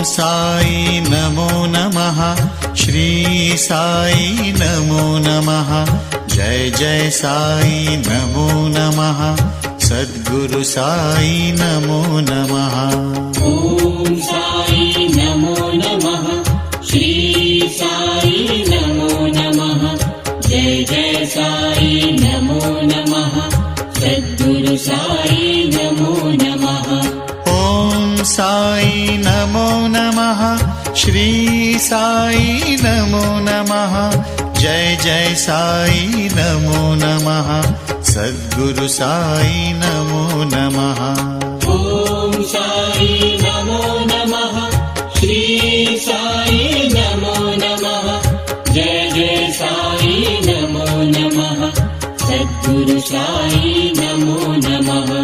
साई नमो नमः। श्री साई नमो नमः। जय जय साई नमो नमः। सद्गुरु साई नमो नमः। ओम साई नमो नमः। श्री साई नमो नमः। जय जय साई नमो नमः। सद्गुरु साई नमो नमः। ओम साई नमो नमः। श्री साई नमो नमः। जय जय साई नमो नमः। सद्गुरु साई नमो नमः। ओम साई नमो नमः। श्री साई नमो नमः। जय जय साई नमो नमः। सद्गुरु साई नमो नमः।